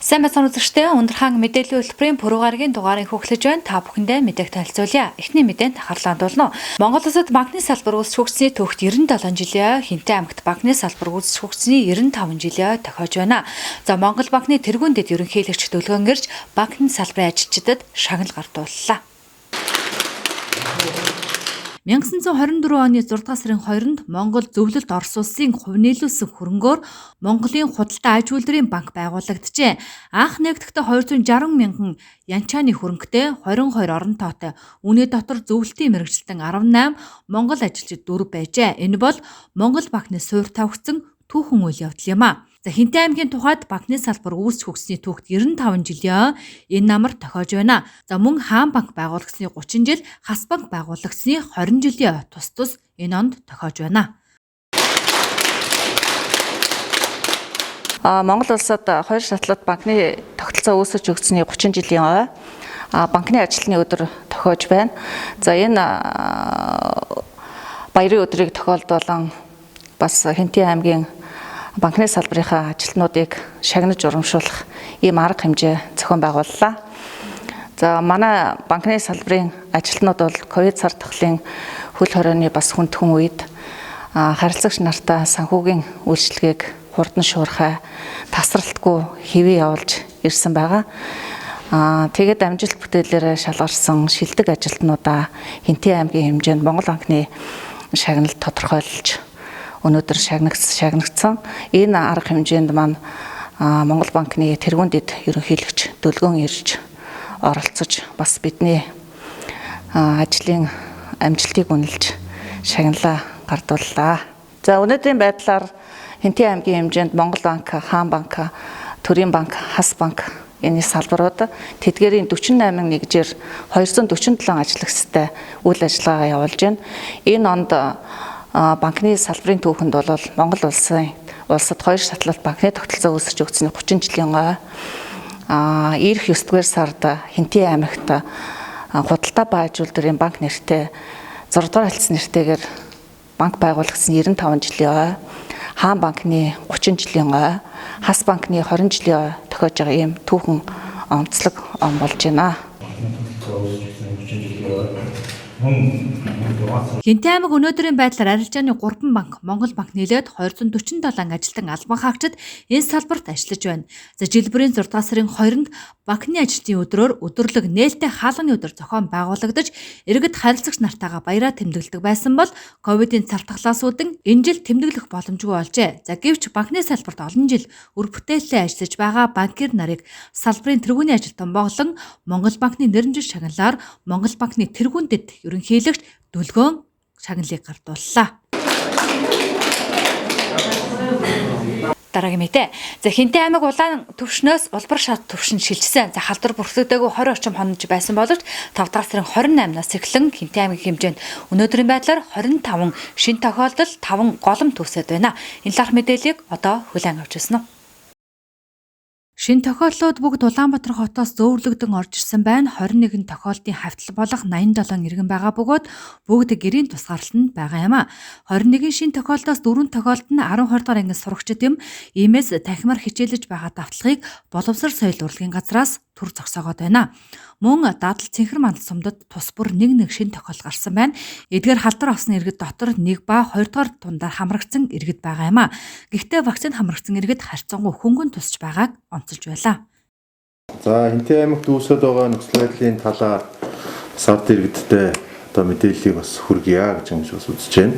Сайн бацхан үзэгчдээ Өндрхан мэдээллийн хөтөлбөрийн пүрэвгаргийн дугаарыг хөглөж байна. Та бүхэндээ мэдээг танилцуулъя. Эхний мэдээнд харлаанд болно. Монгол улсад банкны салбар үүсч хөгжсөний түүхт 97 жилийн Хинтээ аймагт банкны салбар үүсч хөгжсөний 95 жилийн тохиож байна. За Монгол банкны тэргуун дэд ерөнхийлөгч Дөлгөөнгэрж банкны салбарын ажилчдад шагнал гардууллаа. 1924 оны 6 сарын 2-нд Монгол зөвлөлт Орос улсын хувь нийлүүлсэн хөрөнгөөр Монголын худалдаа аж үйлдвэрийн банк байгуулагджээ. Анх нэгдэхдээ 260 мянган янчааны хөрөнгөтэй 22 орон тоотой. Үүний дотор зөвлөлтийн мэргэжилтэн 18, Монгол ажилчид 4 байжээ. Энэ бол Монгол банкны суур тавигдсан түүхэн үйл явдал юм а. За Хинтээ аймгийн тухайд банкны салбар үүсч хөгжсөний түүхт 95 жилийн энэ намар тохиож байна. За мөн Хаан банк байгуулагдсны 30 жил, Хас банк байгуулагдсны 20 жилийн тус энэ онд тохиож байна. Монгол улсад хоёр шатлалт банкны тогтолцоо үүсэж өгсөний 30 жилийн ой банкны ажилтны өдөр тохиож байна. За энэ баярын өдрийг тохиолдуулан бас Хинтээ аймгийн банкны салбарынхаа ажилтнуудыг шагнаж урамшуулах ийм арга хэмжээ зохион байгууллаа. За манай банкны салбарын ажилтнууд бол ковид сар тахлын хөл хорионы бас хүндхэн үед харилцагч нартай санхүүгийн үйлчилгээг хурдан шуурхай тасралтгүй хэвээ явуулж ирсэн байгаа. Тэгээд амжилт бүтээлээр шалгарсан шилдэг ажилтнуудаа Хинтээ аймгийн хэмжээнд Монгол банкны шагналд тодорхойлж өнөөдөр шагнагдсан. Энэ арга хэмжээнд маань Монгол банкны тэргуун дэд ерөнхийлөгч Дөлгөөн ирж оролцож бас бидний ажлын амжилтыг үнэлж шагналаа гардууллаа. За өнөөдрийн байдлаар Хинтээ аймгийн хэмжээнд Монгол банк, Хаан банк, Төрийн банк, Хас банк энэ салбарууд тэдгээрийн 48 нэгжээр 247 ажлагчтай үйл ажиллагаа явуулж байна. Энэ онд банкны салбарын түүхэнд бол Монгол улсад хоёр шатлалт банкны тогтолцоо үүсэж өгсөний 30 жилийн ой ирэх 9-р сард Хинтээ аймагт худалдаа ба аж үйлдвэрийн банк нэртэй 6-р хилцсэн нэртэйгээр банк байгуулагдсан 95 жилийн ой, Хаан банкны 30 жилийн ой, Хас банкны 20 жилийн ой тохиож байгаа ийм түүхэн онцлог болж байна. Хинтээ аймаг өнөөдрийн байдлаар арилжааны 3 банк, Монгол банк нийлээд 247 ажилтан албан хаагчид энэ салбарт ажиллаж байна. За жил бүрийн 6 сарын 2-нд банкны ажилтны өдрөөр өдөрлөг нээлттэй хаалганы өдөр зохион байгуулагдаж, иргэд харилцагч нартайгаа баяраа тэмдэглэдэг байсан бол ковидын цар тахлаас үүдэн энэ жил тэмдэглэх боломжгүй болжээ. За гэвч банкны салбарт олон жил үр бүтээлээ ажиллаж байгаа банкир нарыг салбарын тэргүүний ажилтан болон Монгол банкны нэрнжил шагналаар Монгол банкны тэргүүн дэд ерөнхийлөгч Дөлгөөн шагналыг гардууллаа. Дараагийн мэдээ. За Хинтээ аймаг улаан төвшнөөс улбар шат төвшин шилжсэн. За халдвар бүртгэдэггүй 20 орчим хоног байсан боловч 5 дахь сарын 28-наас эхлэн Хинтээ аймгийн хэмжээнд өнөөдрийн байдлаар 25 шинэ тохиолдол 5 голом төвсөд байна. Энэ лах мэдээллийг одоо хүлээн авч ирсэн нь. Шинэ тохиолдлууд бүгд Улаанбаатар хотоос зөөвөрлөгдөн орж ирсэн байна. 21 тохиолдын хавтал болох 87 иргэн байгаа бөгөөд бүгд гэрийн тусгаарлалт нь байгаа юм а. 21 шинэ тохиолдоос 4 тохиолдол нь 12 дахь ангид сурагчид юм. Иймээс танхимаар хичээлж байгаа давтлагыг Боловсрол соёл урлагийн газраас төр зогсоогоод байна. Мөн дадал цэнхэр мандал сумдад тус бүр нэг шинэ тохиолдол гарсан байна. Эдгээр халдвар авсан иргэд дотор 1 ба 2 дахь тундаар хамрагдсан иргэд байгаа юм а. Гэхдээ вакцины хамрагдсан иргэд харьцангуй хөнгөн тусч байгааг онцолж байлаа. За Хинтээ аймагт үүсэж байгаа нөхцөл байдлын талаар сард иргэдтэй одоо мэдээллийг бас хүргье гэж бас үзэж байна.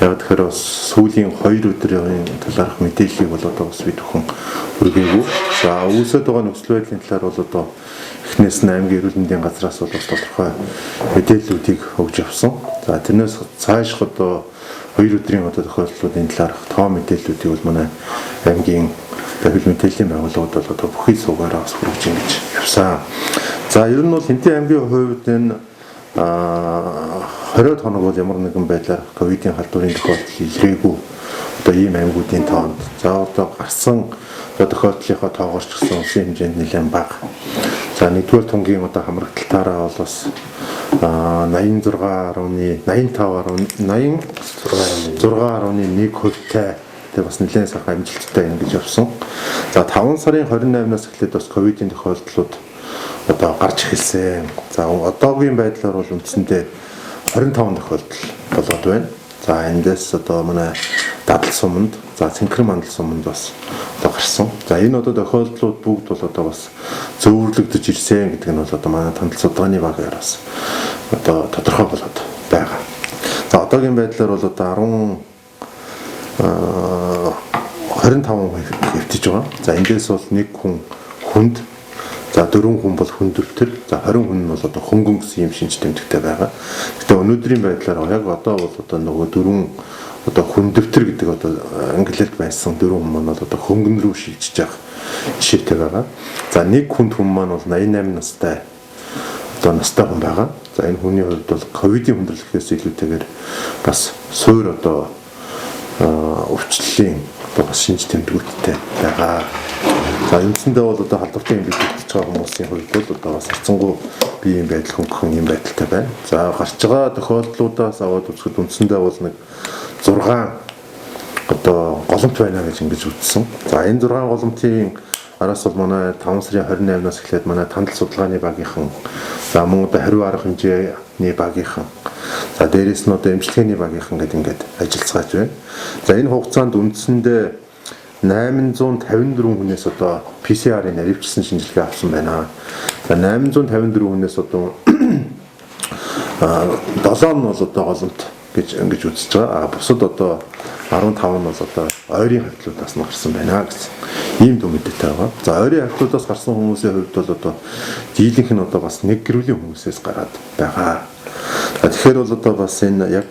Яг тэгэхээр бас сүүлийн 2 өдрийн талаарх мэдээллийг бол одоо бас бид бүхэн хүргээгүй. За үүсэж байгаа нөхцөл байдлын талаар бол одоо эхнээс нь аймгийн эрүүл мэндийн газраас бол бас тодорхой мэдээллүүдийг өгж авсан. За тэрнээс цаашх одоо 2 өдрийн одоо тохиолдлуудын талаарх тоо мэдээллүүдийг бол манай аймгийн эрүүл мэдээллийн байгууллагууд бол одоо бүхий суугаараа бас хүргэж ингэж явсан. За ер нь бол Хинтээ аймгийн хувьд энэ 20 хоног бол ямар нэгэн байдлаар ковидын халдварын тохиолдол илрээгүй одоо ийм аймагуудын тоонд. За одоо гарсан тохиолдлынхаа тоогоор ч гэсэн улсын хэмжээнд нэлээд бага. За нэгдүгээр тунгийн одоо хамрагдалтаараа бол бас 86.85.86.1%-тай тэ бас нэлээд сайхан амжилттай ингэж явсан. За 5 сарын 28-наас эхлээд бас ковидын тохиолдлууд одоо гарч эхэлсэн. За одоогийн байдлаар бол үндсэндээ 25 тохиолдол болоод байна. За эндээс одоо манай дадал суманд, за цэнхэр мандал суманд бас одоо гарсан. За энэ одоо тохиолдлууд бүгд бол одоо бас зөвөрлөгдөж ирсэн гэдэг нь бол одоо манай тандал судалгааны багаар бас одоо тодорхой болоод байгаа. За одоогийн байдлаар бол одоо 25 хэвтэж байгаа. За эндээс бол нэг хүн хүнд, за 4 хүн бол хүн дэвтэр, за 20 хүн нь бол одоо хөнгөн гэсэн юм шинж тэмдэгтэй байгаа. Гэтэ өнөөдрийн байдлаар яг одоо бол одоо нөгөө 4 одоо хүн дэвтэр гэдэг одоо англиар байсан 4 хүн маань бол одоо хөнгөн рүү шилжиж байгаа жишээтэй байгаа. За нэг хүн маань бол 88 настай одоо настай хүн байгаа. За энэ хүний хувьд бол ковидын хүндрэлээс илүүтэйгээр бас суур одоо өвчлөлийн одоо бас шинж тэмдгүүдтэй байгаа. За үндсэндээ бол одоо халдвартын эмнэлэг хийж байгаа хүмүүсийн хувьд бол одоо бас харцангуй биеийн байдал хөнгөн юм байдалтай байна. За гарч байгаа тохиолдлуудаас аваад үзэхэд үндсэндээ бол нэг 6 одоо голомт байна гэж ингэж үзсэн. За энэ 6 голомтын араас бол манай 5 сарын 28-наас эхлээд манай тандал судалгааны багийнхан, за мөн одоо хариу арга хэмжээний багийнхан, за дээрээс нь одоо эмчилгээний багийнхан гэдэг ингээд ажиллацгааж байна. За энэ хугацаанд үндсэндээ 854 хүнээс одоо PCR-ийн наривчсан шинжилгээ авсан байна. За 854 хүнээс одоо 7 нь бол одоо голомт гэж ингэж үзэж байгаа. Бусад одоо 15 нь бол одоо ойрын хавьтлуудаас нь гарсан байна гэсэн ийм дүн мэдээтэй байгаа. За ойрын хавьтлуудаас гарсан хүмүүсийн хувьд бол одоо дийлэнх нь одоо бас нэг гэрүүлийн хүмүүсээс гараад байгаа. Тэгэхээр бол одоо бас энэ яг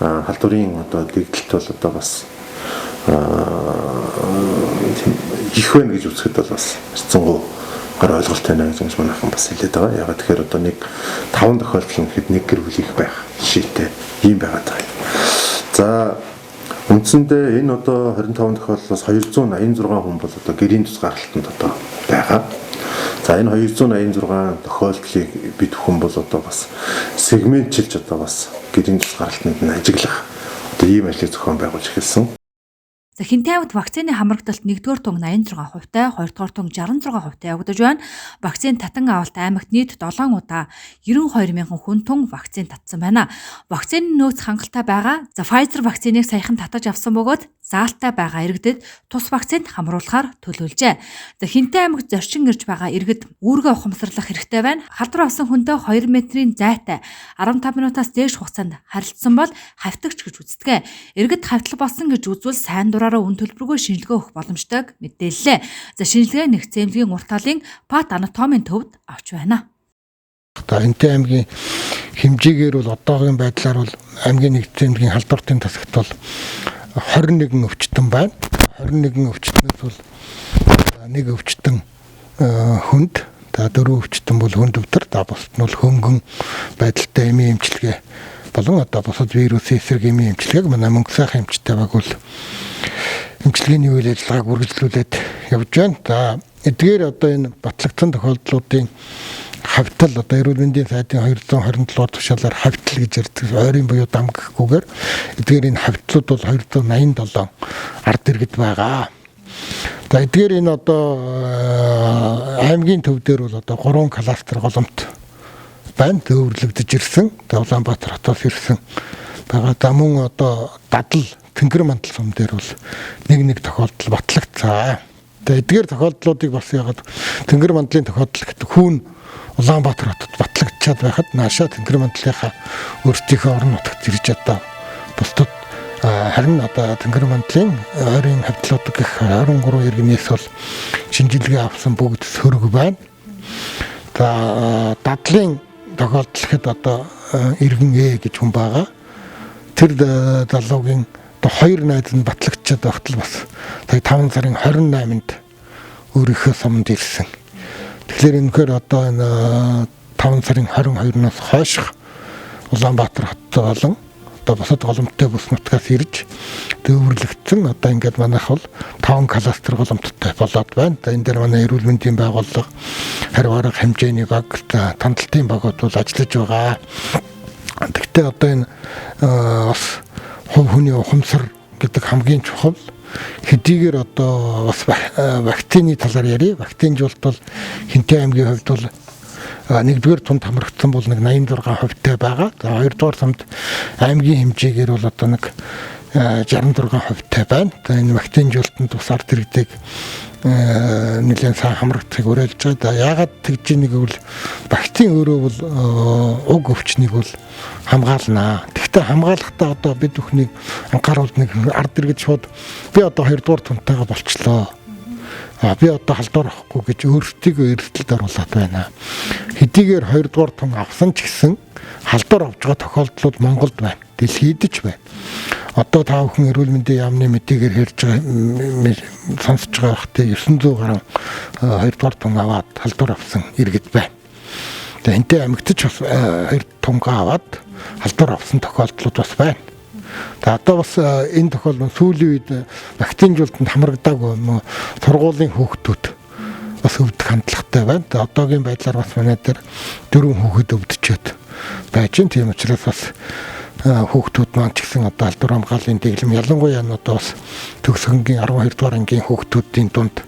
халдварын одоо дэгдэлт бол одоо бас их байна гэж үзэхэд бол бас харцангуй гар ойлголт байна гэж манайхан бас хэлээд байгаа. Ягаад тэгэхээр одоо нэг 5 тохиолдол нь хэд нэг гэр бүл их байх жишээтэй ийм байгаад байгаа. За үндсэндээ энэ одоо 25 тохиолдлоос 286 хүн бол одоо гэрийн тус гаргалтанд одоо байгаа. За энэ 286 тохиолдлыг бид бүхэн бол одоо бас сегментчилж одоо бас гэрийн тус гаргалтанд нь ажиглах одоо ийм ажлыг зохион байгуулж эхэлсэн. За Хинтээ аймагт вакцины хамрагдалт 1-р тунг 86%-тай, 2-р тунг 66%-тай явагдаж байна. Вакцины татан авалт аймагт нийт 7 удаа 92 мянган хүн тун вакцины татсан байна. Вакцины нөөц хангалттай байгаа. За Pfizer вакциныг саяхан татаж авсан бөгөөд заалттай байгаа иргэдэд тус вакцинд хамруулахаар төлөвлөжээ. За Хинтээ аймагт зорчин ирж байгаа иргэд үүргээ ухамсарлах хэрэгтэй байна. Халдвар авсан хүнтэй 2 метрийн зайтай 15 минутаас дээш хугацаанд харилцсан бол хавтагч гэж үздэг. Иргэд хавтал болсон гэж үзвэл сайн дураараа үн төлбөргүй шинжилгээ өгөх боломжтойг мэдээллээ. За шинжилгээ нэгдсэн эмнэлгийн урт талын пат анатомийн төвд авч байна. Хинтээ аймгийн хэмжээгээр бол одоогийн байдлаар бол аймгийн нэгдсэн эмнэлгийн халдвартын тасагт бол 21 өвчтөн байна. 21 өвчтнөөс бол нэг өвчтөн хүнд, 4 өвчтөн бол хүнд өвтөр, бусад нь бол хөнгөн байдалтай эмийн эмчилгээ болон одоо бусад вирусын эсрэг эмийн эмчилгээг манай мөнгө сайхан эмчтэй баг бол эмчилгээний үйл ажиллагааг үргэлжлүүлээд явж байна. За эдгээр одоо энэ батлагдсан тохиолдлуудын хавтал одоо эрүүл мэндийн сайдын 227 дугаар тушаалаар хавтал гэж ярьдаг ойрын буюу дам гэхгүйгээр эдгээр энэ хавтлууд бол 287 ард иргэд байгаа. За эдгээр энэ одоо аймгийн төв дээр бол одоо 3 кластер голомт байна. Төвөрлөгдөж ирсэн. Улаанбаатар хотоос ирсэн байгаа. За мөн одоо дадал Тэнгэр мандал сум дээр бол нэг тохиолдол батлагдсан. За эдгээр тохиолдлуудыг бас ягаад Тэнгэр мандлын тохиолдол гэдэг хүүн Улаанбаатар хотод батлагдчихад байхад наашаа Тэнгэр мандлынхаа өөрсдийнхөө орон нутагт ирж одоо бусдад харин одоо Тэнгэр мандлын ойрын хавьтлууд гэх 23 иргэнээс бол шинжилгээ авсан бүгд сөрөг байна. За дадлын тохиолдол гэхэд одоо иргэн гэж хүн байгаа. Тэр залуугийн одоо 2 найз нь батлагдчихад байхад бас 5 сарын 28-нд өөрийнхөө суманд ирсэн. Тэгэхээр энэхээр одоо энэ 5 сарын 22-наас хойш Улаанбаатар хоттой болон одоо бусад голомттой бүс нутгаас ирж төвөрлөгдсөн одоо ингээд манайх бол 5 кластер голомттой болоод байна. Энэ дээр манай эрүүл мэндийн байгууллага, хариу арга хэмжээний баг, тандалтын багууд бол ажиллаж байгаа. Гэхдээ одоо энэ бас хувь хүний ухамсар гэдэг хамгийн чухал. хэдийгээр одоо бас вакцины талаар ярив. Вакцинжуулалт бол Хинтээ аймгийн хувьд бол нэгдүгээр тунд хамрагдсан бол нэг 86% байгаа. За хоёрдугаар тунд аймгийн хэмжээгээр бол одоо нэг 66% байна. За энэ вакцинжуулалтанд бас ард иргэдэг нэлээд сайн хамрагдахыг уриалж байгаа. Яагаад тэгж нэг бол вакцин өөрөө бол уг өвчнийг бол хамгаалнаа. Гэхдээ хамгаалахдаа одоо бид бүхнийг анхааруулж нэг ард иргэд шууд би одоо 2 дугаар тунтайгаа болчлоо. Би одоо халдвар авахгүй гэж өөрсдийгөө эрсдэлд оруулаад байна. Хэдийгээр 2 дугаар тун авсан ч гэсэн халдвар авж байгаа тохиолдлууд Монголд байна. Дэлхийд ч байна. Одоо та бүхэн эрүүл мэндийн яамны мэдээгээр хэлж байгаа сонсож байгаа хэрэг 900 гаруй 2 дугаар тун аваад халдвар авсан иргэд байна. Тэгээ энтэй аймагт ч бас 2 тунгаа аваад халдвар авсан тохиолдлууд бас байна. За одоо бас энэ тохиолдол сүүлийн үед вакцинжуулалтанд хамрагдаагүй сургуулийн хүүхдүүд бас өвдөх хандлагатай байна. Одоогийн байдлаар бас манай дээр 4 хүүхэд өвдөчөөд байж байна. Тийм учраас бас хүүхдүүд маань ч гэсэн одоо халдвар хамгааллын дэглэм ялангуяа одоо бас төгсгөнгийн 12 дугаар ангийн хүүхдүүдийн дунд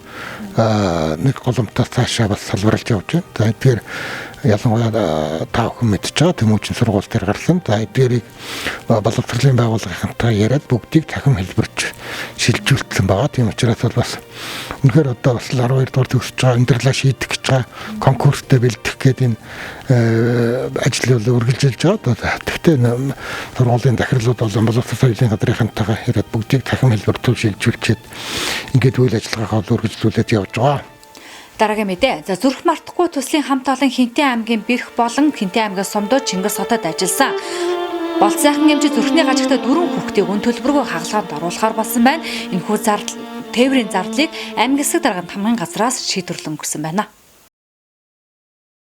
нэг голомтоос цаашаа бас салбарлаж явж байна. За тэгэхээр ялангуяа та бүхэн мэдж байгаа Тэмүүжин сургууль дээр гарсан. За эдгээрийг боловсролын байгууллагынхантай яриад бүгдийг цахим хэлбэрч шилжүүлсэн байгаа. Тийм учраас бол бас үнэхээр одоо бас 12 дугаар төгсөж байгаа өндөрлөө шийдэх гэж байгаа конкурстэй бэлдэх гээд энэ ажил үргэлжилж байгаа. Тэгвэл сургуулийн захирлууд бол боловсрол соёлын газрынхантайгаа яриад бүгдийг цахим хэлбэртүү шилжүүлчихэд ингээд үйл ажиллагаагаа үргэлжлүүлээд явж байгаа. Дараагийн мэдээ. За зүрх мартахгүй төслийн хамт олон Хинтээ аймгийн Бэрх болон Хинтээ аймгийн Сумдуу Чингис хотод ажилласан. Болц сайхан эмч зүрхний гажигтай 4 хүүхдийг үн төлбөргүй хагалгаанд оруулахаар болсон байна. Энэхүү тээврийн зардлыг аймгийн засаг дарганд хамгийн газраас шийдвэрлэн өгсөн байна.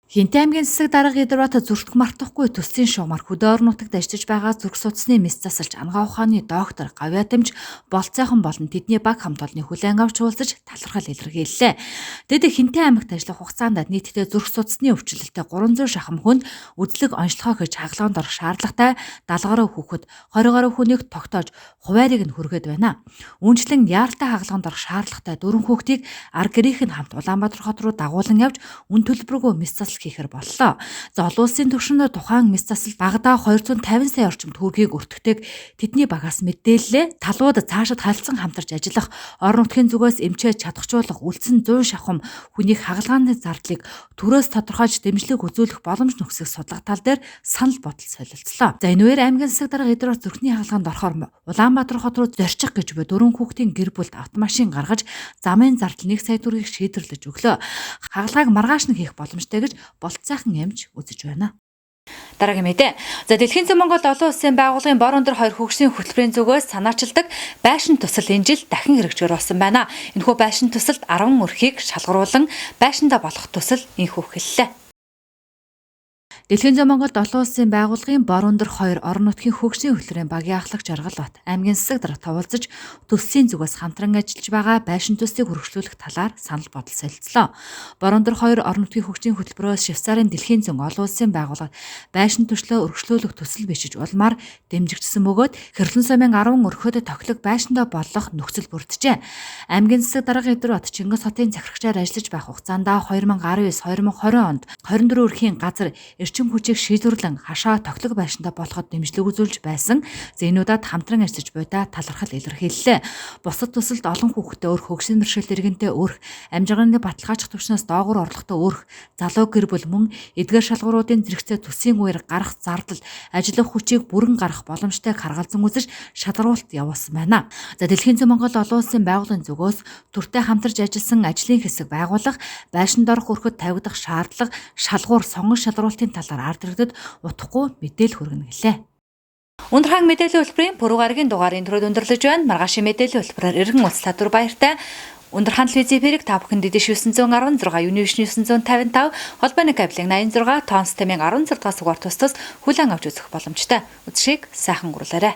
Хинтээ аймгийн засаг дарга Гидробат зүрх мартахгүй төслийн шугамар хөдөө орон нутагт ажиллаж байгаа зүрх судасны мэс засалж Ангаа ухааны доктор Гавьяатамж болц сайхан болон тэдний баг хамт олонны хүлээн авч уулзаж талархал илэрхийллээ. Тэд Хинтээ аймагт ажиллах хугацаанд нийтдээ зүрх судасны өвчлөлтөд 300 шахам хүнд үзлэг онцлогоо хийж хагалгаанд орох шаардлагатай 70 гаруй хүүхэд 20 гаруй хүнийг тогтоож хуваарийг нь хүргээд байна. Үүнчлэн яаралтай хагалгаанд орох шаардлагатай 4 хүүхдийг ар гэрийнх нь хамт Улаанбаатар хот руу дагуулan явж үн төлбөргүй мэс засал хийхээр боллоо. За олон улсын түвшинд тухайн мэс засал багадаа 250 сая орчим төгрөгийг өртгөдөг тэдний багаас мэдээллээ. Талууд цаашид харилцан хамтарч ажиллах, орон нутгийн зүгээс эмчээд чадахжуулах үлдсэн 100 шахам хүнийг хагалгааны зардлыг төрөөс тодорхойлж дэмжлэг үзүүлэх боломж нөхцөх судлах тал дээр санал бодол солилцлоо. За энэ үеэр аймгийн засаг дарга Гидробат зүрхний хагалгаанд орохоор Улаанбаатар хот руу зорчих гэж буй 4 хүүхдийн гэр бүлд автомашин гаргаж замын зардал 1 сая төгрөгийг шийдвэрлэж өглөө. Хагалгааг маргааш нь хийх боломжтой гэж болц сайхан эмч үзэж байна. Дараагийн мэдээ. За Дэлхийн зүүн Монгол олон улсын байгууллагын бор өндөр 2 хөгжлийн хөтөлбөрийн зүгээс санаачилдаг байшин төсөл энэ жил дахин хэрэгжээр болсон байна. Энэхүү байшин төсөлд 10 өрхийг шалгаруулan байшиндаа болох төсөл инхүү хэллээ. Дэлхийн зүүн Монголд олон улсын байгууллагын бор өндөр 2 орон нутгийн хөгжлийн хөтөлбөрийн багийн ахлах жаргал бат аймгийн засаг дарга тавуулзаж төслийн зүгээс хамтран ажиллаж байгаа байшин төслийг хөрвүүлэх талаар санал бодол солилцлоо. Бор өндөр 2 орон нутгийн хөгжлийн хөтөлбөрөөс Швейцарын Дэлхийн зүүн олон улсын байгууллага байшин төслөө өргөжлүүлэх төсөл бичиж улмаар дэмжигдсэн бөгөөд Хэрлэн сумын 10 өрхөд тоглог байшиндаа болох нөхцөл бүрджээ. Аймгийн засаг дарга Гидробат Чингис хотын захирагчаар ажиллаж байх хугацаанд 2019-2020 онд 24 өрхийн газар эрчим хүчийг шийдвэрлэн хашаа тоглог байшиндаа болоход дэмжлэг үзүүлж байсан. Зээнүүдэд хамтран ажиллаж буйдаа талархал илэрхийллээ. Бусад төсөлд олон хүүхэдтэй өрх, хөгжлийн бэрхшээлт иргэнтэй өрх, амжиргааны баталгаач түвшнээс доогуур орлоготой өрх, залуу гэр бүл мөн эдгээр шалгууруудын зэрэгцээ төслийн үеэр гарах зардал, ажиллах хүчийг бүрэн гарах боломжтойг харгалзан үзэж шалгаруулалт явуулсан байна. За Дэлхийн зүүн Монгол олон улсын байгууллагын зүгөөс төртэй хамтарч ажилласан ажлын хэсэг байгуулах, байшинд орох өрхөд тавигдах шаардлага, шалгуур сонгон шалгаруулалтын талаар ард иргэдэд утгагүй мэдээлэл хүргэнэ гэлээ. Өндөр хаан мэдээллийн хөтөлбөрийн пүрэв гарагийн дугаарыг түрүүд өндөрлөж байна. Маргаашийн мэдээллийн хөтөлбөрөөр эргэн уулзлаа дүр баяртай. Өндөр хаан телевизийн та бүхэн дэдэш 916, Univision 955, холбооны кабель 86, тоон системийн 16 дугаар сугаар тус хүлээн авч үзэх боломжтой. Үзшийг сайхан гурлаарай.